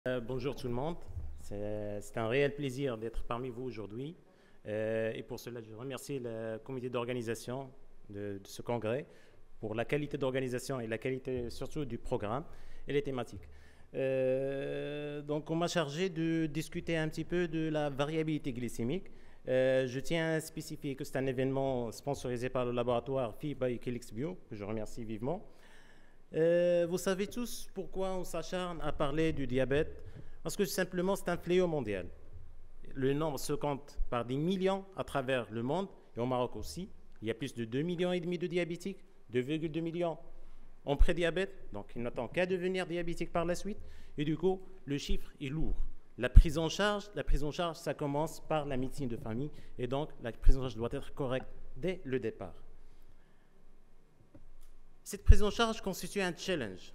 Bonjour tout le monde, c'est un réel plaisir d'être parmi vous aujourd'hui et pour cela je remercie le comité d'organisation de ce congrès pour la qualité d'organisation et la qualité surtout du programme et les thématiques. Donc on m'a chargé de discuter un petit peu de la variabilité glycémique. Je tiens à spécifier que c'est un événement sponsorisé par le laboratoire Phi by Helix Bio, que je remercie vivement. Vous savez tous pourquoi on s'acharne à parler du diabète? Parce que simplement c'est un fléau mondial. Le nombre se compte par des millions à travers le monde, et au Maroc aussi. Il y a plus de 2,5 millions de diabétiques, 2,2 millions en prédiabète, donc ils n'attendent qu'à devenir diabétiques par la suite. Et du coup, le chiffre est lourd. La prise en charge, ça commence par la médecine de famille, et donc la prise en charge doit être correcte dès le départ. Cette prise en charge constitue un challenge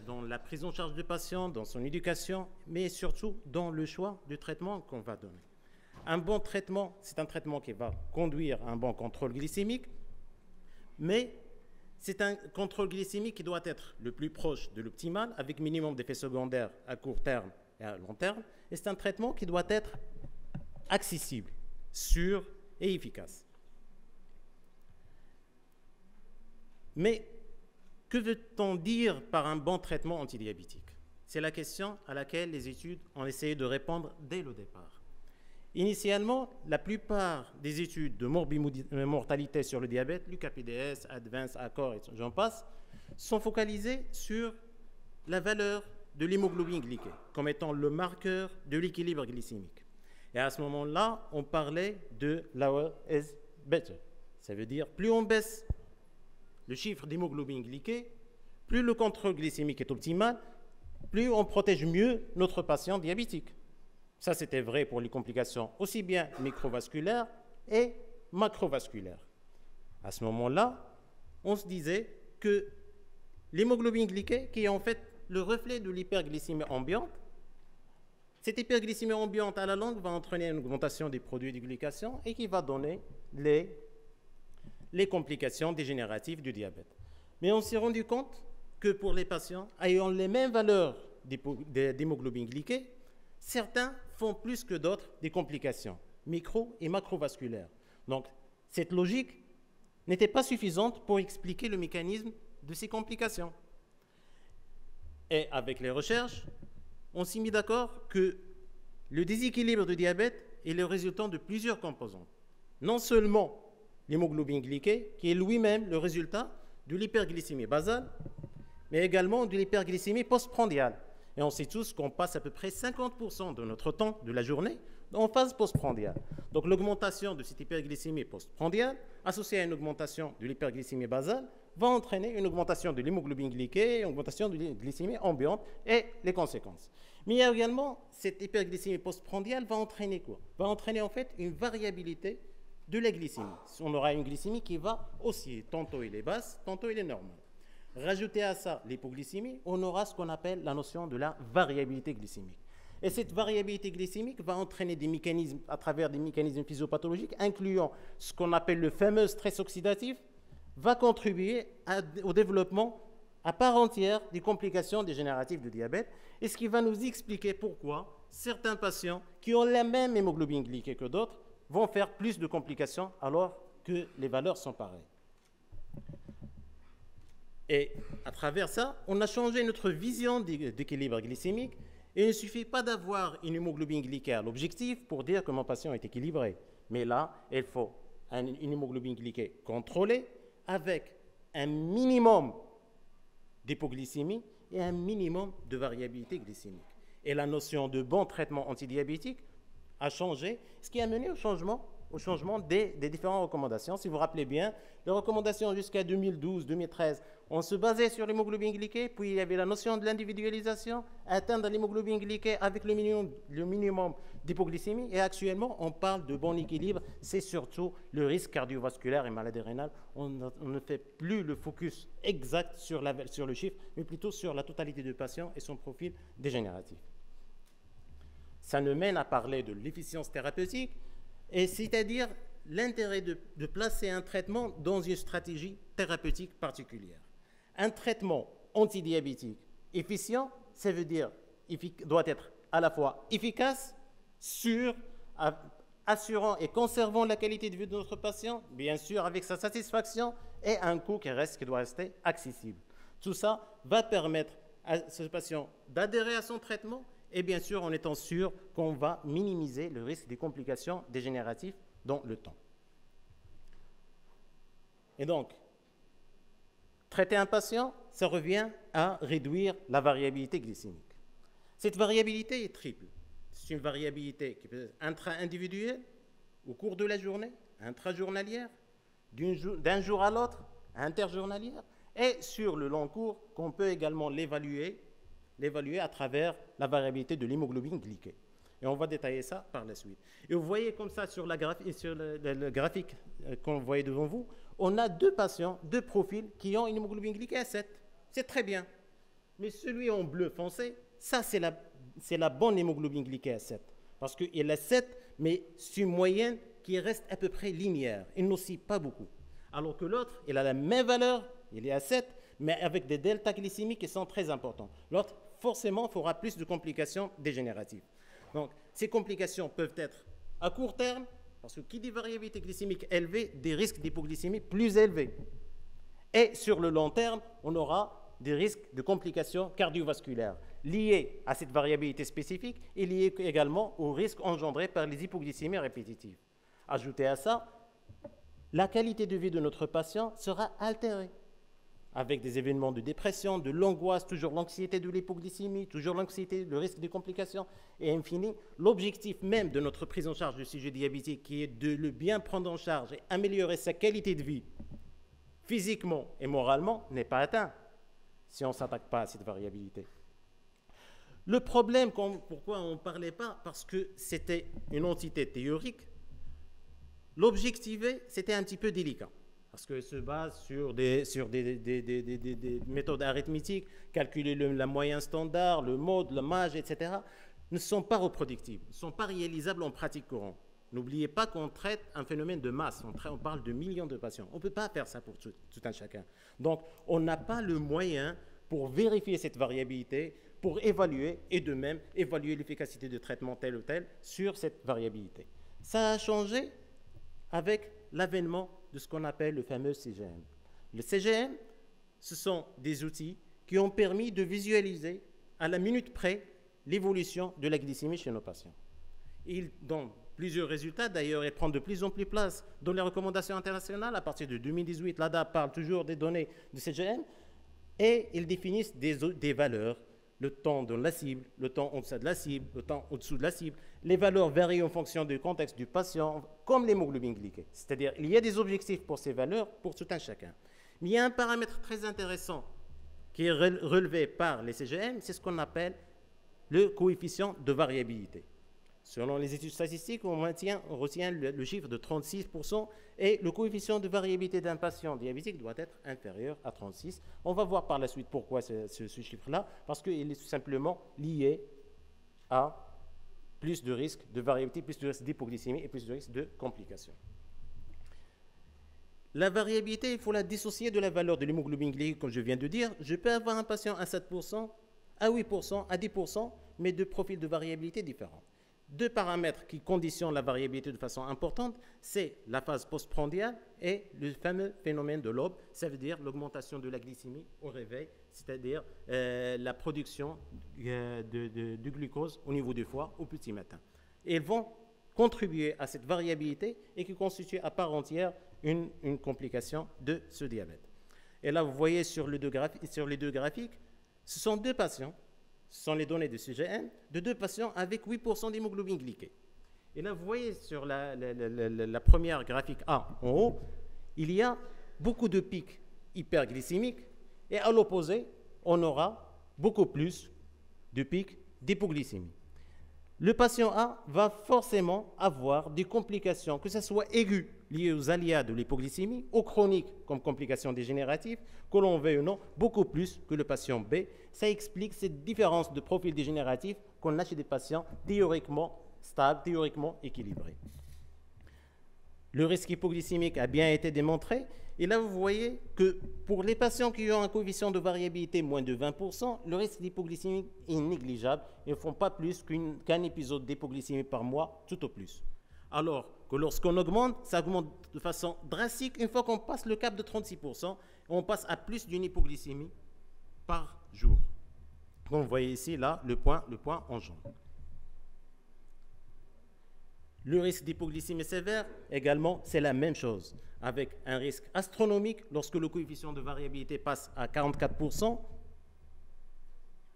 dans la prise en charge du patient, dans son éducation, mais surtout dans le choix du traitement qu'on va donner. Un bon traitement, c'est un traitement qui va conduire à un bon contrôle glycémique, mais c'est un contrôle glycémique qui doit être le plus proche de l'optimal, avec minimum d'effets secondaires à court terme et à long terme, et c'est un traitement qui doit être accessible, sûr et efficace. Mais que veut-on dire par un bon traitement antidiabétique? C'est la question à laquelle les études ont essayé de répondre dès le départ. Initialement, la plupart des études de mortalité sur le diabète, l'UKPDS, Advance, Accord et j'en passe, sont focalisées sur la valeur de l'hémoglobine glyquée comme étant le marqueur de l'équilibre glycémique. Et à ce moment-là, on parlait de lower is better. Ça veut dire plus on baisse le chiffre d'hémoglobine glyquée, plus le contrôle glycémique est optimal, plus on protège mieux notre patient diabétique. Ça, c'était vrai pour les complications aussi bien microvasculaires et macrovasculaires. À ce moment-là, on se disait que l'hémoglobine glyquée, qui est en fait le reflet de l'hyperglycémie ambiante, cette hyperglycémie ambiante à la longue va entraîner une augmentation des produits de glycation et qui va donner les complications dégénératives du diabète. Mais on s'est rendu compte que pour les patients ayant les mêmes valeurs d'hémoglobine glyquée, certains font plus que d'autres des complications micro- et macrovasculaires. Donc, cette logique n'était pas suffisante pour expliquer le mécanisme de ces complications. Et avec les recherches, on s'est mis d'accord que le déséquilibre du diabète est le résultat de plusieurs composantes. Non seulement l'hémoglobine glyquée, qui est lui-même le résultat de l'hyperglycémie basale, mais également de l'hyperglycémie postprandiale. Et on sait tous qu'on passe à peu près 50% de notre temps de la journée en phase postprandiale. Donc l'augmentation de cette hyperglycémie postprandiale, associée à une augmentation de l'hyperglycémie basale, va entraîner une augmentation de l'hémoglobine glyquée, une augmentation de la glycémie ambiante et les conséquences. Mais il y a également, cette hyperglycémie postprandiale va entraîner quoi? Va entraîner en fait une variabilité de la glycémie. On aura une glycémie qui va osciller. Tantôt elle est basse, tantôt elle est normale. Rajouter à ça l'hypoglycémie, on aura ce qu'on appelle la notion de la variabilité glycémique. Et cette variabilité glycémique va entraîner des mécanismes, à travers des mécanismes physiopathologiques, incluant ce qu'on appelle le fameux stress oxydatif, va contribuer au développement à part entière des complications dégénératives du diabète, et ce qui va nous expliquer pourquoi certains patients qui ont la même hémoglobine glyquée que d'autres vont faire plus de complications alors que les valeurs sont pareilles. Et à travers ça, on a changé notre vision d'équilibre glycémique et il ne suffit pas d'avoir une hémoglobine glyquée à l'objectif pour dire que mon patient est équilibré. Mais là, il faut une hémoglobine glyquée contrôlée avec un minimum d'hypoglycémie et un minimum de variabilité glycémique. Et la notion de bon traitement antidiabétique a changé, ce qui a mené au changement des différentes recommandations. Si vous vous rappelez bien, les recommandations jusqu'à 2012-2013, on se basait sur l'hémoglobine glyquée, puis il y avait la notion de l'individualisation, atteindre l'hémoglobine glyquée avec le minimum d'hypoglycémie, et actuellement, on parle de bon équilibre, c'est surtout le risque cardiovasculaire et maladie rénale. On ne fait plus le focus exact sur le chiffre, mais plutôt sur la totalité du patient et son profil dégénératif. Ça nous mène à parler de l'efficience thérapeutique, et c'est-à-dire l'intérêt de placer un traitement dans une stratégie thérapeutique particulière. Un traitement antidiabétique efficient, ça veut dire doit être à la fois efficace, sûr, assurant et conservant la qualité de vie de notre patient, bien sûr avec sa satisfaction, et un coût qui doit rester accessible. Tout ça va permettre à ce patient d'adhérer à son traitement et bien sûr en étant sûr qu'on va minimiser le risque des complications dégénératives dans le temps. Et donc, traiter un patient, ça revient à réduire la variabilité glycémique. Cette variabilité est triple. C'est une variabilité qui peut être intra-individuelle, au cours de la journée, intrajournalière, d'un jour à l'autre, interjournalière, et sur le long cours, qu'on peut également l'évaluer à travers la variabilité de l'hémoglobine glyquée. Et on va détailler ça par la suite. Et vous voyez comme ça sur le graphique qu'on voyait devant vous, on a deux patients, deux profils qui ont une hémoglobine glyquée à 7. C'est très bien. Mais celui en bleu foncé, ça c'est la bonne hémoglobine glyquée à 7. Parce qu'il a 7, mais c'est une moyenne qui reste à peu près linéaire. Il n'oscille pas beaucoup. Alors que l'autre, il a la même valeur, il est à 7, mais avec des deltas glycémiques qui sont très importants. L'autre, forcément, fera plus de complications dégénératives. Donc, ces complications peuvent être à court terme, parce que qui dit variabilité glycémique élevée, des risques d'hypoglycémie plus élevés. Et sur le long terme, on aura des risques de complications cardiovasculaires liés à cette variabilité spécifique et liés également aux risques engendrés par les hypoglycémies répétitives. Ajoutez à ça, la qualité de vie de notre patient sera altérée avec des événements de dépression, de l'angoisse, toujours l'anxiété de l'hypoglycémie, toujours l'anxiété, le risque des complications, et infini. L'objectif même de notre prise en charge du sujet diabétique, qui est de le bien prendre en charge et améliorer sa qualité de vie, physiquement et moralement, n'est pas atteint si on ne s'attaque pas à cette variabilité. Le problème, pourquoi on ne parlait pas, parce que c'était une entité théorique, l'objectiver, c'était un petit peu délicat. Parce qu'elle se base sur des méthodes arithmétiques, calculer la moyenne standard, le mode, le MAGE, etc., ne sont pas reproductibles, ne sont pas réalisables en pratique courante. N'oubliez pas qu'on traite un phénomène de masse, on parle de millions de patients. On ne peut pas faire ça pour tout un chacun. Donc, on n'a pas le moyen pour vérifier cette variabilité, pour évaluer, et de même évaluer l'efficacité de traitement tel ou tel sur cette variabilité. Ça a changé avec l'avènement de ce qu'on appelle le fameux CGM. Le CGM, ce sont des outils qui ont permis de visualiser à la minute près l'évolution de la glycémie chez nos patients. Ils donnent plusieurs résultats, d'ailleurs, ils prennent de plus en plus place dans les recommandations internationales. À partir de 2018, l'ADA parle toujours des données de CGM et ils définissent des valeurs, le temps dans la cible, le temps en deçà de la cible, le temps au-dessous de la cible. Les valeurs varient en fonction du contexte du patient, comme l'hémoglobine glyquée. C'est-à-dire il y a des objectifs pour ces valeurs, pour tout un chacun. Mais il y a un paramètre très intéressant qui est relevé par les CGM, c'est ce qu'on appelle le coefficient de variabilité. Selon les études statistiques, on retient le chiffre de 36% et le coefficient de variabilité d'un patient diabétique doit être inférieur à 36. On va voir par la suite pourquoi ce chiffre-là, parce qu'il est tout simplement lié à plus de risques de variabilité, plus de risques d'hypoglycémie et plus de risques de complications. La variabilité, il faut la dissocier de la valeur de l'hémoglobine glycée, comme je viens de dire. Je peux avoir un patient à 7%, à 8%, à 10%, mais de profils de variabilité différents. Deux paramètres qui conditionnent la variabilité de façon importante, c'est la phase postprandiale et le fameux phénomène de l'aube, ça veut dire l'augmentation de la glycémie au réveil, c'est-à-dire la production du glucose au niveau du foie au petit matin. Et ils vont contribuer à cette variabilité et qui constitue à part entière une complication de ce diabète. Et là, vous voyez sur les deux graphiques, ce sont deux patients. Ce sont les données de CGM de deux patients avec 8% d'hémoglobine glyquée. Et là, vous voyez sur la première graphique A en haut, il y a beaucoup de pics hyperglycémiques et à l'opposé, on aura beaucoup plus de pics d'hypoglycémie. Le patient A va forcément avoir des complications, que ce soit aiguës liées aux aléas de l'hypoglycémie, ou chroniques comme complications dégénératives, que l'on veuille ou non, beaucoup plus que le patient B. Ça explique cette différence de profil dégénératif qu'on a chez des patients théoriquement stables, théoriquement équilibrés. Le risque hypoglycémique a bien été démontré, Et là, vous voyez que pour les patients qui ont un coefficient de variabilité moins de 20%, le risque d'hypoglycémie est négligeable. Ils ne font pas plus qu'un épisode d'hypoglycémie par mois, tout au plus. Alors que lorsqu'on augmente, ça augmente de façon drastique. Une fois qu'on passe le cap de 36%, on passe à plus d'une hypoglycémie par jour. Comme vous voyez ici, là, le point en jaune. Le risque d'hypoglycémie sévère, également, c'est la même chose, avec un risque astronomique lorsque le coefficient de variabilité passe à 44%,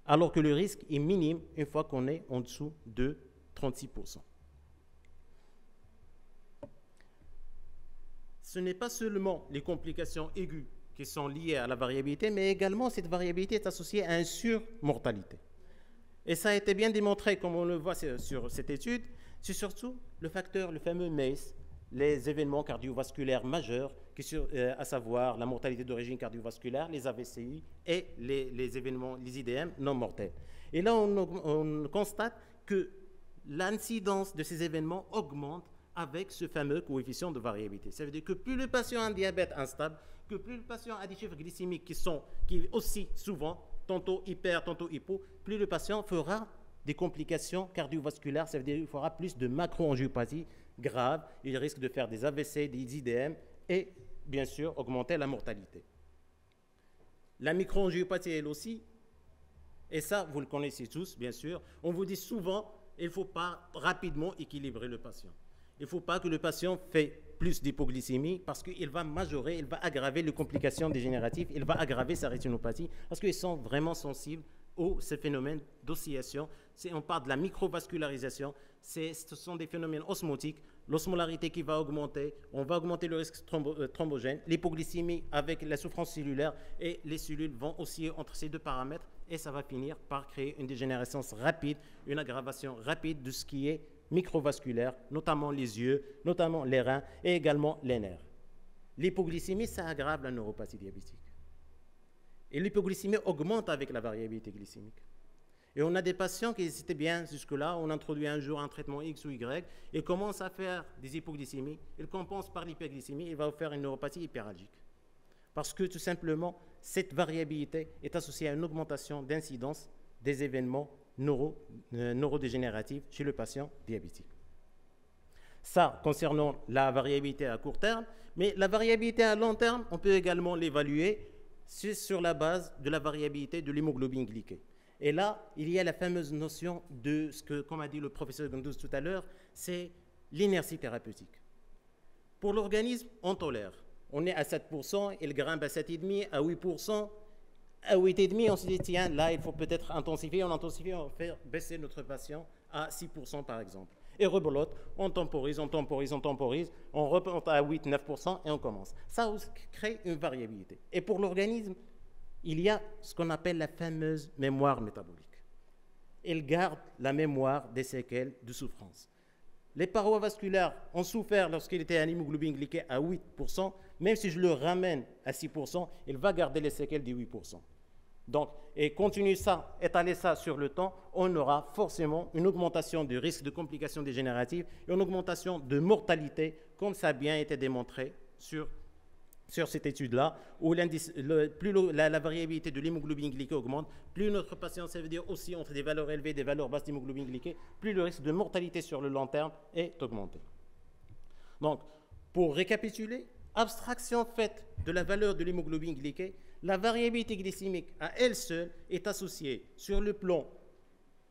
alors que le risque est minime une fois qu'on est en dessous de 36%. Ce n'est pas seulement les complications aiguës qui sont liées à la variabilité, mais également cette variabilité est associée à une surmortalité. Et ça a été bien démontré, comme on le voit sur cette étude, c'est surtout le facteur, le fameux MACE, les événements cardiovasculaires majeurs, à savoir la mortalité d'origine cardiovasculaire, les AVCI et les événements, les IDM non mortels. Et là, on constate que l'incidence de ces événements augmente avec ce fameux coefficient de variabilité. Ça veut dire que plus le patient a un diabète instable, que plus le patient a des chiffres glycémiques qui aussi souvent, tantôt hyper, tantôt hypo, plus le patient fera des complications cardiovasculaires, ça veut dire qu'il fera plus de macroangiopathie grave, il risque de faire des AVC, des IDM et bien sûr augmenter la mortalité. La microangiopathie elle aussi, et ça vous le connaissez tous bien sûr, on vous dit souvent il ne faut pas rapidement équilibrer le patient. Il ne faut pas que le patient fait plus d'hypoglycémie parce qu'il va majorer, il va aggraver les complications dégénératives, il va aggraver sa rétinopathie parce qu'ils sont vraiment sensibles ces phénomènes d'oscillation. On parle de la microvascularisation, ce sont des phénomènes osmotiques, l'osmolarité qui va augmenter, on va augmenter le risque thrombogène, l'hypoglycémie avec la souffrance cellulaire et les cellules vont osciller entre ces deux paramètres et ça va finir par créer une dégénérescence rapide, une aggravation rapide de ce qui est microvasculaire, notamment les yeux, notamment les reins et également les nerfs. L'hypoglycémie, ça aggrave la neuropathie diabétique. Et l'hypoglycémie augmente avec la variabilité glycémique. Et on a des patients qui étaient bien jusque-là, on introduit un jour un traitement X ou Y, et commencent à faire des hypoglycémies, ils compensent par l'hyperglycémie, il va vous faire une neuropathie hyperalgique. Parce que tout simplement, cette variabilité est associée à une augmentation d'incidence des événements neurodégénératifs chez le patient diabétique. Ça, concernant la variabilité à court terme, mais la variabilité à long terme, on peut également l'évaluer sur la base de la variabilité de l'hémoglobine glyquée. Et là, il y a la fameuse notion de ce que, comme a dit le professeur Gondouze tout à l'heure, c'est l'inertie thérapeutique. Pour l'organisme, on tolère. On est à 7%, il grimpe à 7,5%, à 8%, à 8,5%, on se dit, tiens, là, il faut peut-être intensifier, on intensifie, on va faire baisser notre patient à 6% par exemple. Et rebolote, on temporise, on remonte à 8-9% et on commence. Ça crée une variabilité. Et pour l'organisme, il y a ce qu'on appelle la fameuse mémoire métabolique. Il garde la mémoire des séquelles de souffrance. Les parois vasculaires ont souffert lorsqu'il était à l'hémoglobine glyquée à 8%, même si je le ramène à 6%, il va garder les séquelles des 8%. Donc, et continuer ça, étaler ça sur le temps, on aura forcément une augmentation du risque de complications dégénératives et une augmentation de mortalité, comme ça a bien été démontré sur cette étude-là, où plus la variabilité de l'hémoglobine glyquée augmente, plus notre patient, ça veut dire aussi entre des valeurs élevées et des valeurs basses d'hémoglobine glyquée, plus le risque de mortalité sur le long terme est augmenté. Donc, pour récapituler, abstraction faite de la valeur de l'hémoglobine glyquée, la variabilité glycémique à elle seule est associée sur le plan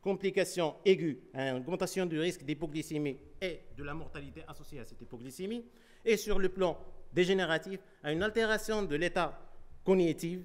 complications aiguës à une augmentation du risque d'hypoglycémie et de la mortalité associée à cette hypoglycémie, et sur le plan dégénératif à une altération de l'état cognitif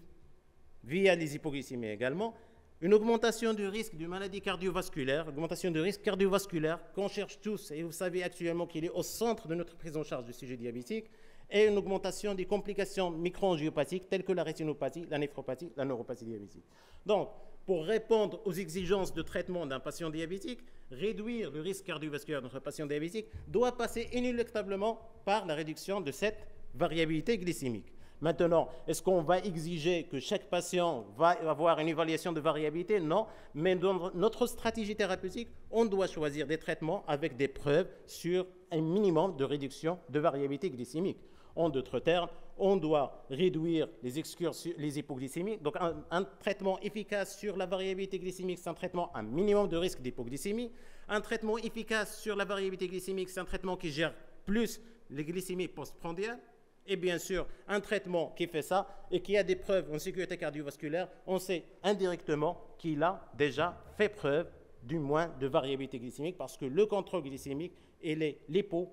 via les hypoglycémies également, une augmentation du risque de maladie cardiovasculaire, augmentation du risque cardiovasculaire qu'on cherche tous, et vous savez actuellement qu'il est au centre de notre prise en charge du sujet diabétique, et une augmentation des complications microangiopathiques telles que la rétinopathie, la néphropathie, la neuropathie diabétique. Donc, pour répondre aux exigences de traitement d'un patient diabétique, réduire le risque cardiovasculaire de notre patient diabétique doit passer inéluctablement par la réduction de cette variabilité glycémique. Maintenant, est-ce qu'on va exiger que chaque patient va avoir une évaluation de variabilité? Non, mais dans notre stratégie thérapeutique, on doit choisir des traitements avec des preuves sur un minimum de réduction de variabilité glycémique. En d'autres termes, on doit réduire les hypoglycémies. Donc, un traitement efficace sur la variabilité glycémique, c'est un traitement à un minimum de risque d'hypoglycémie. Un traitement efficace sur la variabilité glycémique, c'est un traitement qui gère plus les glycémies postprandiales. Et bien sûr, un traitement qui fait ça et qui a des preuves en sécurité cardiovasculaire, on sait indirectement qu'il a déjà fait preuve du moins de variabilité glycémique parce que le contrôle glycémique et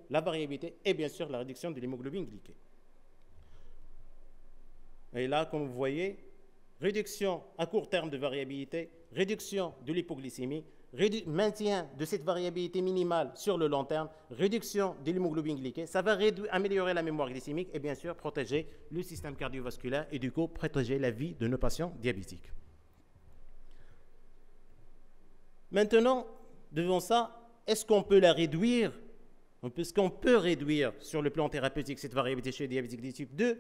la variabilité et bien sûr la réduction de l'hémoglobine glyquée. Et là, comme vous voyez, réduction à court terme de variabilité, réduction de l'hypoglycémie, maintien de cette variabilité minimale sur le long terme, réduction de l'hémoglobine glyquée, ça va améliorer la mémoire glycémique et bien sûr protéger le système cardiovasculaire et du coup protéger la vie de nos patients diabétiques. Maintenant, devant ça, est-ce qu'on peut la réduire? Est-ce qu'on peut réduire sur le plan thérapeutique cette variabilité chez les diabétiques de type 2?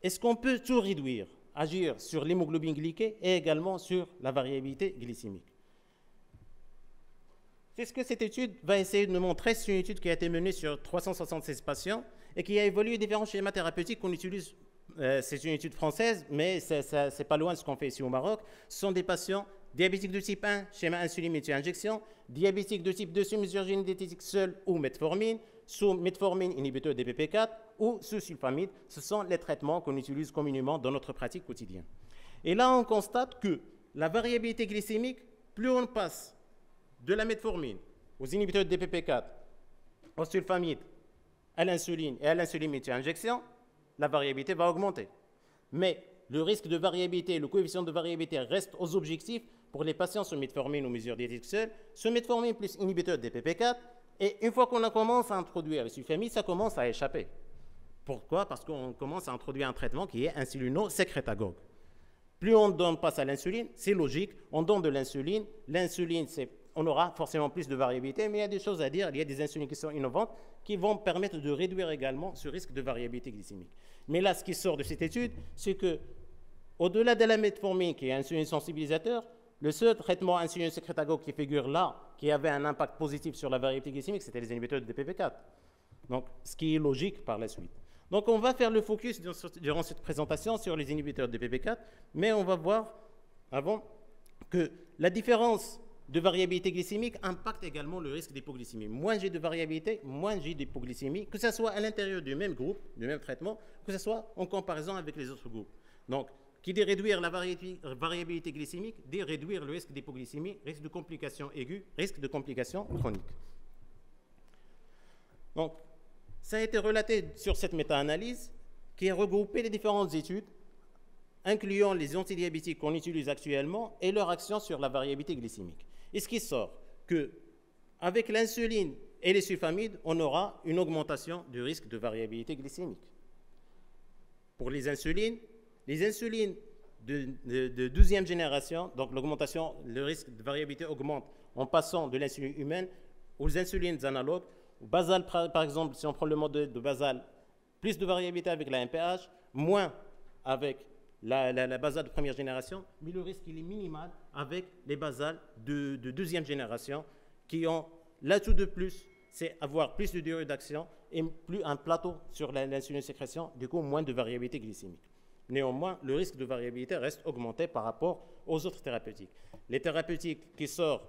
Est-ce qu'on peut tout réduire? Agir sur l'hémoglobine glyquée et également sur la variabilité glycémique. C'est ce que cette étude va essayer de nous montrer. C'est une étude qui a été menée sur 376 patients et qui a évolué différents schémas thérapeutiques qu'on utilise. C'est une étude française, mais c'est pas loin de ce qu'on fait ici au Maroc. Ce sont des patients diabétiques de type 1, schéma insuline multi-injection, diabétiques de type 2 sous mesure génétique seule ou metformine, sous metformine inhibiteur DPP4 ou sous sulfamide. Ce sont les traitements qu'on utilise communément dans notre pratique quotidienne. Et là, on constate que la variabilité glycémique, plus on passe de la metformine aux inhibiteurs de DPP4, au sulfamide, à l'insuline et à l'insuline multi-injection, la variabilité va augmenter. Mais le risque de variabilité, le coefficient de variabilité reste aux objectifs pour les patients sous metformine ou mesure diététique seule, sous metformine plus inhibiteur de DPP4. Et une fois qu'on commence à introduire le sulfamide, ça commence à échapper. Pourquoi? Parce qu'on commence à introduire un traitement qui est insulino-sécrétagogue. Plus on passe à l'insuline, c'est logique, on donne de l'insuline. L'insuline, on aura forcément plus de variabilité, mais il y a des choses à dire. Il y a des insulines qui sont innovantes qui vont permettre de réduire également ce risque de variabilité glycémique. Mais là, ce qui sort de cette étude, c'est que au-delà de la metformine, qui est un insuline sensibilisateur, le seul traitement insulino-sécrétagogue qui figure là, qui avait un impact positif sur la variabilité glycémique, c'était les inhibiteurs de DPP4. Donc, ce qui est logique par la suite. Donc, on va faire le focus durant cette présentation sur les inhibiteurs de DPP4, mais on va voir avant que la différence de variabilité glycémique impacte également le risque d'hypoglycémie. Moins j'ai de variabilité, moins j'ai d'hypoglycémie, que ce soit à l'intérieur du même groupe, du même traitement, que ce soit en comparaison avec les autres groupes. Donc, qui dit réduire la variabilité glycémique, dit réduire le risque d'hypoglycémie, risque de complications aiguës, risque de complications chroniques. Donc, ça a été relaté sur cette méta-analyse qui a regroupé les différentes études, incluant les antidiabétiques qu'on utilise actuellement et leur action sur la variabilité glycémique. Et ce qui sort, qu'avec l'insuline et les sulfamides, on aura une augmentation du risque de variabilité glycémique. Pour les insulines de 12e génération, donc l'augmentation, le risque de variabilité augmente en passant de l'insuline humaine aux insulines analogues. Basal, par exemple, si on prend le modèle de basal, plus de variabilité avec la MPH, moins avec la basale de première génération, mais le risque il est minimal avec les basales de deuxième génération qui ont l'atout de plus, c'est avoir plus de durée d'action et plus un plateau sur l'insuliноsécrétion, du coup moins de variabilité glycémique. Néanmoins, le risque de variabilité reste augmenté par rapport aux autres thérapeutiques. Les thérapeutiques qui sortent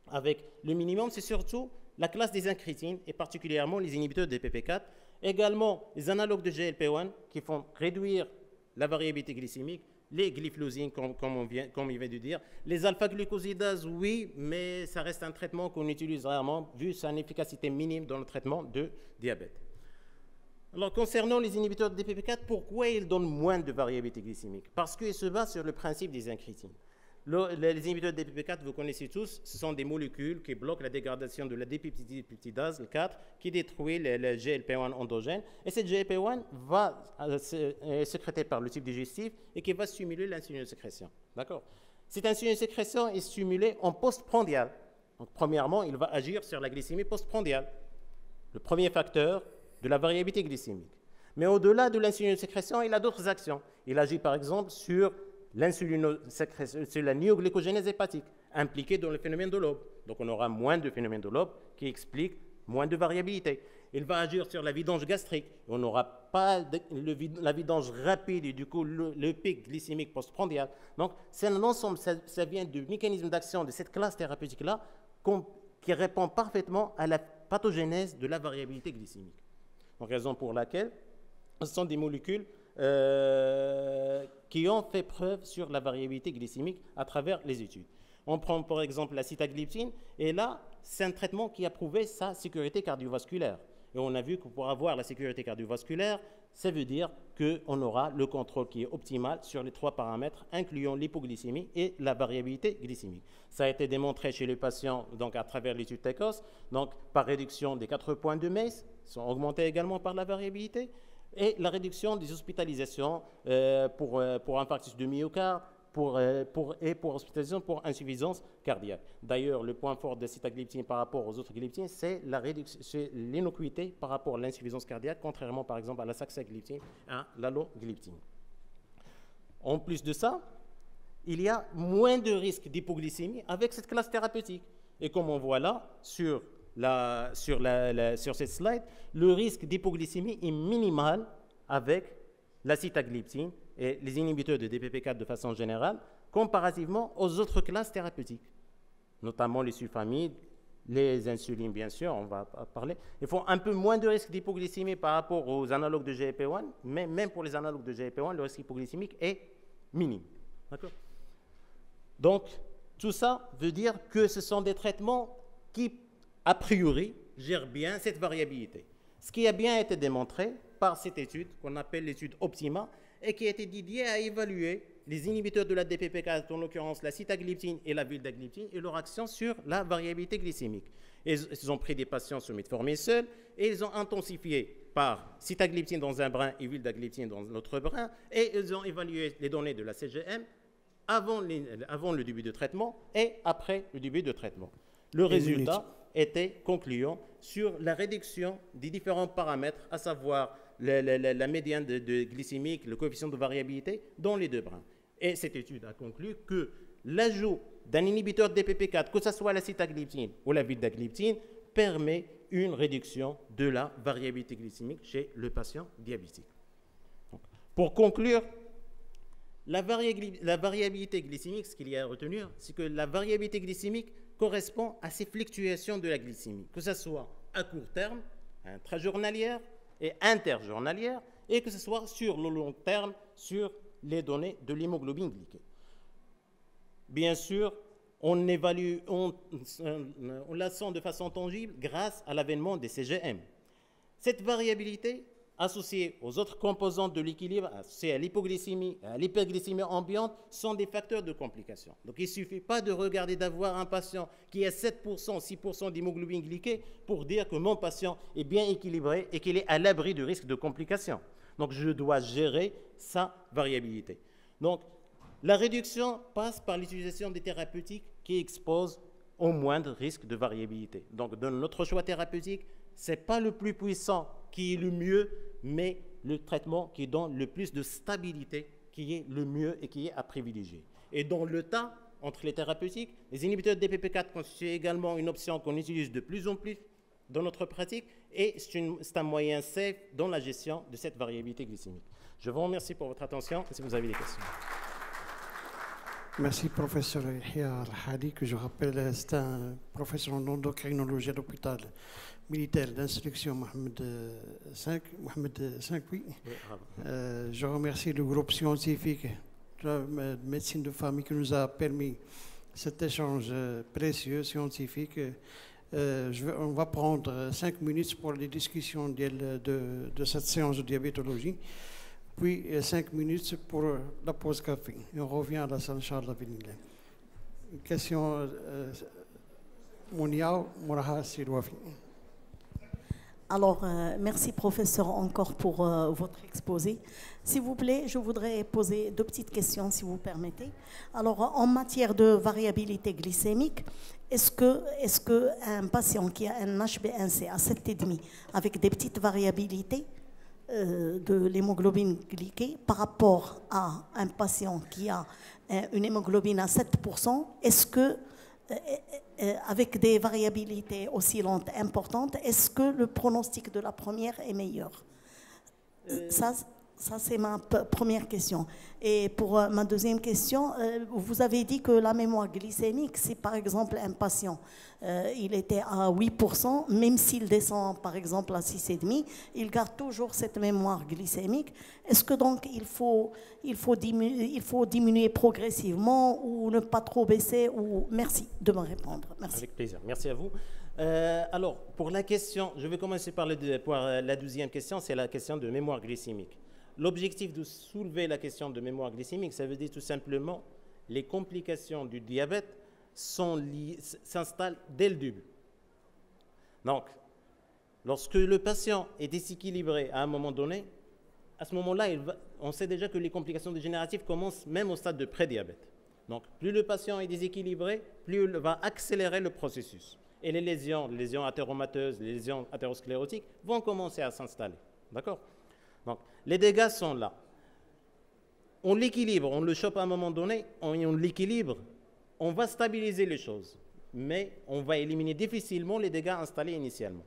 avec le minimum, c'est surtout la classe des incrétines et particulièrement les inhibiteurs de DPP4, également les analogues de GLP-1 qui font réduire la variabilité glycémique, les glyphosines, comme il vient de dire, les alpha-glucosidases, oui, mais ça reste un traitement qu'on utilise rarement, vu son efficacité minime dans le traitement de diabète. Alors, concernant les inhibiteurs de DPP4, pourquoi ils donnent moins de variabilité glycémique? Parce qu'ils se basent sur le principe des incrétines. Les inhibiteurs de DPP4, vous connaissez tous, ce sont des molécules qui bloquent la dégradation de la dipeptidase, le 4, qui détruit le GLP-1 endogène. Et cette GLP-1 va être sécrétée par le tube digestif et qui va stimuler l'insuliноsécrétion. D'accord? Cette insulinosécrétion est stimulée en postprandial. Donc, premièrement, il va agir sur la glycémie postprandiale, le premier facteur de la variabilité glycémique. Mais au-delà de l'insuliноsécrétion, il a d'autres actions. Il agit par exemple sur c'est la néoglycogénèse hépatique impliquée dans le phénomène de Loeb. Donc on aura moins de phénomène de Loeb qui explique moins de variabilité. il va agir sur la vidange gastrique. On n'aura pas la vidange rapide et du coup le pic glycémique postprandial. Donc, c'est un ensemble, ça vient du mécanisme d'action de cette classe thérapeutique-là qui répond parfaitement à la pathogénèse de la variabilité glycémique. Donc, raison pour laquelle ce sont des molécules qui ont fait preuve sur la variabilité glycémique à travers les études. On prend par exemple la sitagliptine, et là, c'est un traitement qui a prouvé sa sécurité cardiovasculaire. Et on a vu que pour avoir la sécurité cardiovasculaire, ça veut dire qu'on aura le contrôle qui est optimal sur les 3 paramètres, incluant l'hypoglycémie et la variabilité glycémique. Ça a été démontré chez les patients donc à travers l'étude TECOS, donc par réduction des 4 points de MACE, sont augmentés également par la variabilité, et la réduction des hospitalisations pour infarctus de myocarde, pour hospitalisation pour insuffisance cardiaque. D'ailleurs, le point fort de sitagliptine par rapport aux autres gliptines, c'est l'innocuité par rapport à l'insuffisance cardiaque, contrairement par exemple à la saxagliptine et à l'allogliptine. En plus de ça, il y a moins de risques d'hypoglycémie avec cette classe thérapeutique. Et comme on voit là, sur cette slide, le risque d'hypoglycémie est minimal avec la sitagliptine et les inhibiteurs de DPP4 de façon générale, comparativement aux autres classes thérapeutiques, notamment les sulfamides, les insulines, bien sûr, on va parler. Ils font un peu moins de risque d'hypoglycémie par rapport aux analogues de GLP-1, mais même pour les analogues de GLP-1, le risque hypoglycémique est minime. D'accord ? Donc, tout ça veut dire que ce sont des traitements qui, a priori, gèrent bien cette variabilité. Ce qui a bien été démontré par cette étude, qu'on appelle l'étude Optima, et qui a été dédiée à évaluer les inhibiteurs de la DPP4, en l'occurrence la sitagliptine et la vildagliptine, et leur action sur la variabilité glycémique. Ils ont pris des patients sous metformine seule et ils ont intensifié par sitagliptine dans un brin et vildagliptine dans l'autre brin, et ils ont évalué les données de la CGM avant le début de traitement et après le début de traitement. Le résultat était concluant sur la réduction des différents paramètres, à savoir la médiane de glycémique, le coefficient de variabilité dans les 2 brins. Et cette étude a conclu que l'ajout d'un inhibiteur de DPP4, que ce soit la sitagliptine ou la vildagliptine, permet une réduction de la variabilité glycémique chez le patient diabétique. Donc, pour conclure, la variabilité glycémique, ce qu'il y a à retenir, c'est que la variabilité glycémique correspond à ces fluctuations de la glycémie, que ce soit à court terme, intrajournalière et interjournalière, et que ce soit sur le long terme, sur les données de l'hémoglobine glyquée. Bien sûr, on la sent de façon tangible grâce à l'avènement des CGM. Cette variabilité, associées aux autres composantes de l'équilibre, associées à l'hypoglycémie, à l'hyperglycémie ambiante, sont des facteurs de complication. Donc il ne suffit pas de regarder, d'avoir un patient qui a 7%, 6% d'hémoglobine glyquée pour dire que mon patient est bien équilibré et qu'il est à l'abri du risque de complications. Donc je dois gérer sa variabilité. Donc la réduction passe par l'utilisation des thérapeutiques qui exposent au moindre risque de variabilité. Donc dans notre choix thérapeutique, ce n'est pas le plus puissant qui est le mieux, mais le traitement qui donne le plus de stabilité, qui est le mieux et qui est à privilégier. Et dans le tas, entre les thérapeutiques, les inhibiteurs de DPP4 constituent également une option qu'on utilise de plus en plus dans notre pratique, et c'est un moyen safe dans la gestion de cette variabilité glycémique. Je vous remercie pour votre attention, et si vous avez des questions. Merci, professeur Yahya Al-Hadi, que je rappelle, c'est un professeur en endocrinologie à l'hôpital militaire d'instruction Mohamed V, oui. Je remercie le groupe scientifique de médecine de famille qui nous a permis cet échange précieux, scientifique. On va prendre 5 minutes pour les discussions de cette séance de diabétologie, puis 5 minutes pour la pause café. Et on revient à la salle Charles Lavinille. Une question, Mounia Mouraha Sirouafi. Alors, merci professeur encore pour votre exposé. S'il vous plaît, je voudrais poser 2 petites questions, si vous permettez. Alors, en matière de variabilité glycémique, est-ce que un patient qui a un HbA1c à 7,5 avec des petites variabilités de l'hémoglobine glyquée par rapport à un patient qui a une hémoglobine à 7%, est-ce que avec des variabilités oscillantes importantes, est-ce que le pronostic de la première est meilleur? Ça, c'est ma première question. Et pour ma deuxième question, vous avez dit que la mémoire glycémique, si par exemple un patient, il était à 8%, même s'il descend par exemple à 6,5%, il garde toujours cette mémoire glycémique. Est-ce que donc il faut diminuer progressivement ou ne pas trop baisser ou... Merci de me répondre. Merci. Avec plaisir. Merci à vous. Alors, pour la question, je vais commencer par la deuxième question, c'est la question de mémoire glycémique. L'objectif de soulever la question de mémoire glycémique, ça veut dire tout simplement les complications du diabète s'installent dès le début. Donc, lorsque le patient est déséquilibré à un moment donné, à ce moment-là, on sait déjà que les complications dégénératives commencent même au stade de prédiabète. Donc, plus le patient est déséquilibré, plus il va accélérer le processus. Et les lésions athéromateuses, les lésions athérosclérotiques vont commencer à s'installer. D'accord ? Donc, les dégâts sont là. On l'équilibre, on le chope à un moment donné, on l'équilibre, on va stabiliser les choses, mais on va éliminer difficilement les dégâts installés initialement.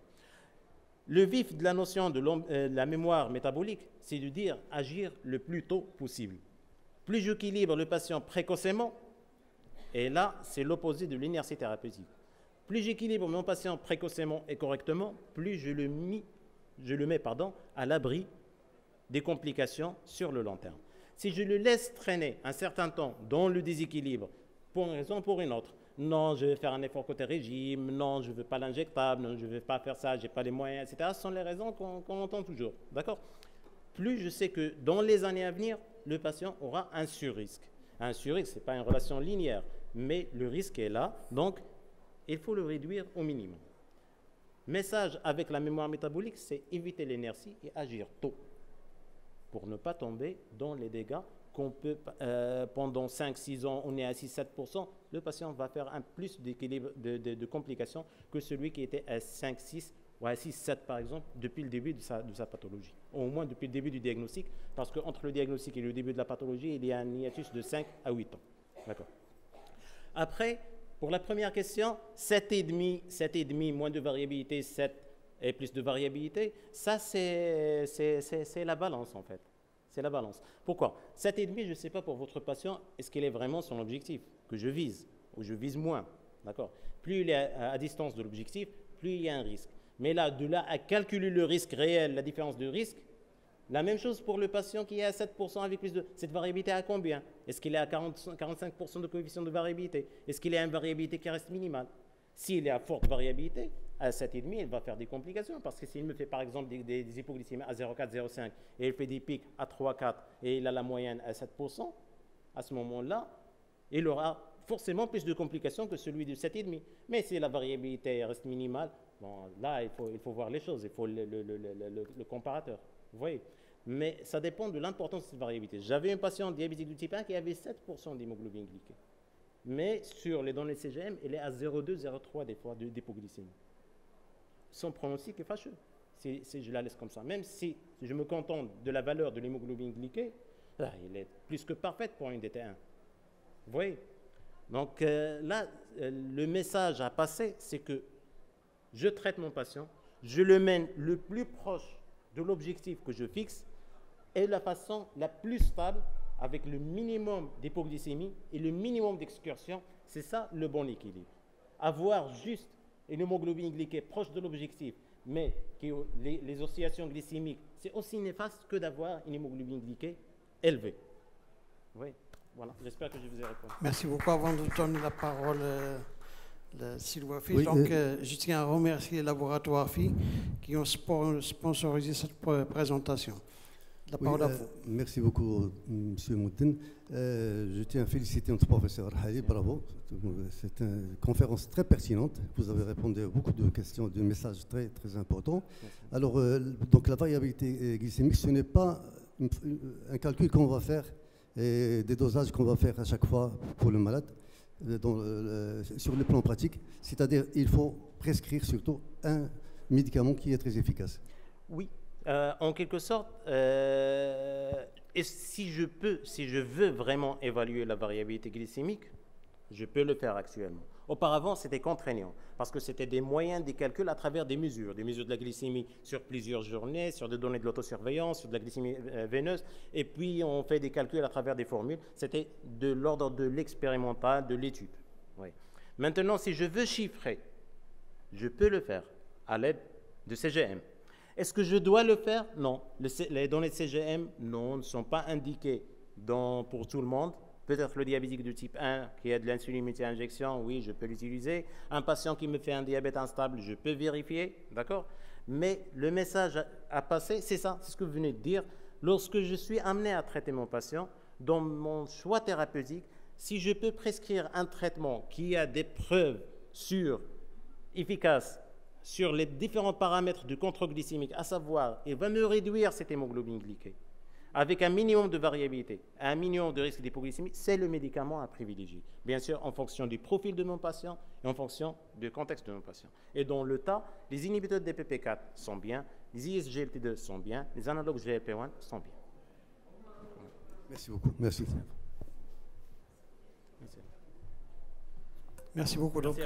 Le vif de la notion de la mémoire métabolique, c'est de dire agir le plus tôt possible. Plus j'équilibre le patient précocement, et là, c'est l'opposé de l'inertie thérapeutique. Plus j'équilibre mon patient précocement et correctement, plus je le mets à l'abri des complications sur le long terme. Si je le laisse traîner un certain temps dans le déséquilibre, pour une raison ou pour une autre, non, je vais faire un effort côté régime, non, je ne veux pas l'injectable, non, je ne veux pas faire ça, je n'ai pas les moyens, etc. Ce sont les raisons qu'on entend toujours. D'accord ? Plus je sais que dans les années à venir, le patient aura un surrisque. Un surrisque, ce n'est pas une relation linéaire, mais le risque est là, donc il faut le réduire au minimum. Message avec la mémoire métabolique, c'est éviter l'inertie et agir tôt, pour ne pas tomber dans les dégâts qu'on peut, pendant 5-6 ans, on est à 6-7%, le patient va faire un plus d'équilibre de complications que celui qui était à 5-6 ou à 6-7 par exemple, depuis le début de sa pathologie. Au moins depuis le début du diagnostic, parce qu'entre le diagnostic et le début de la pathologie, il y a un hiatus de 5 à 8 ans. D'accord. Après, pour la première question, 7,5, moins de variabilité, 7 et plus de variabilité, ça c'est la balance en fait. C'est la balance. Pourquoi? 7,5, je ne sais pas pour votre patient, est-ce qu'il est vraiment son objectif que je vise ou je vise moins? D'accord. Plus il est à distance de l'objectif, plus il y a un risque. Mais là, de là à calculer le risque réel, la différence de risque, la même chose pour le patient qui est à 7% avec plus de... Cette variabilité à combien? Est-ce qu'il est à 45% de coefficient de variabilité? Est-ce qu'il est à une variabilité qui reste minimale? S'il est à forte variabilité, à 7,5, il va faire des complications. Parce que s'il me fait par exemple des hypoglycémies à 0,4, 0,5 et il fait des pics à 3, 4 et il a la moyenne à 7%, à ce moment-là, il aura forcément plus de complications que celui de 7,5. Mais si la variabilité reste minimale, bon, là, il faut voir les choses, il faut le comparateur. Vous voyez? Mais ça dépend de l'importance de cette variabilité. J'avais un patient diabétique du type 1 qui avait 7% d'hémoglobine glyquée. Mais sur les données CGM, il est à 0,2, 0,3 des fois d'hypoglycémie. Son pronostic est fâcheux si je la laisse comme ça. Même si je me contente de la valeur de l'hémoglobine glyquée, là, il est plus que parfaite pour une DT1. Vous voyez? Donc là, le message à passer, c'est que je traite mon patient, je le mène le plus proche de l'objectif que je fixe et la façon la plus stable avec le minimum d'hypoglycémie et le minimum d'excursion. C'est ça le bon équilibre. Avoir juste une hémoglobine glyquée proche de l'objectif, mais que les oscillations glycémiques, c'est aussi néfaste que d'avoir une hémoglobine glyquée élevée. Oui, voilà, j'espère que je vous ai répondu. Merci beaucoup. Avant de donner la parole Sylvain Fils, oui, donc je tiens à remercier les laboratoires FI qui ont sponsorisé cette présentation. La parole à vous. Merci beaucoup, M. Moudin. Je tiens à féliciter notre professeur Al-Hali, bravo. C'est une conférence très pertinente. Vous avez répondu à beaucoup de questions, de messages très, très importants. Alors, donc la variabilité glycémique, ce n'est pas un calcul qu'on va faire et des dosages qu'on va faire à chaque fois pour le malade. Sur le plan pratique, c'est-à-dire il faut prescrire surtout un médicament qui est très efficace. Oui, en quelque sorte, et si je veux vraiment évaluer la variabilité glycémique, Je peux le faire actuellement. Auparavant, c'était contraignant parce que c'était des moyens de calcul à travers des mesures de la glycémie sur plusieurs journées, sur des données de l'autosurveillance, sur de la glycémie veineuse, et puis on fait des calculs à travers des formules. C'était de l'ordre de l'expérimental, de l'étude. Oui. Maintenant, si je veux chiffrer, je peux le faire à l'aide de CGM. Est-ce que je dois le faire? Non. Les données de CGM, non, ne sont pas indiquées pour tout le monde. Peut-être le diabétique de type 1 qui a de l'insuline multi-injection, oui, je peux l'utiliser. Un patient qui me fait un diabète instable, je peux vérifier, d'accord? Mais le message à passer, c'est ça, c'est ce que vous venez de dire. Lorsque je suis amené à traiter mon patient, dans mon choix thérapeutique, si je peux prescrire un traitement qui a des preuves efficaces sur les différents paramètres du contrôle glycémique, à savoir, il va me réduire cette hémoglobine glyquée, avec un minimum de variabilité, un minimum de risque d'hypoglycémie, c'est le médicament à privilégier. Bien sûr, en fonction du profil de mon patient et en fonction du contexte de mon patient. Et dans le tas, les inhibiteurs de DPP4 sont bien, les ISGLT2 sont bien, les analogues GLP1 sont bien. Merci beaucoup. Merci. Merci beaucoup. Donc,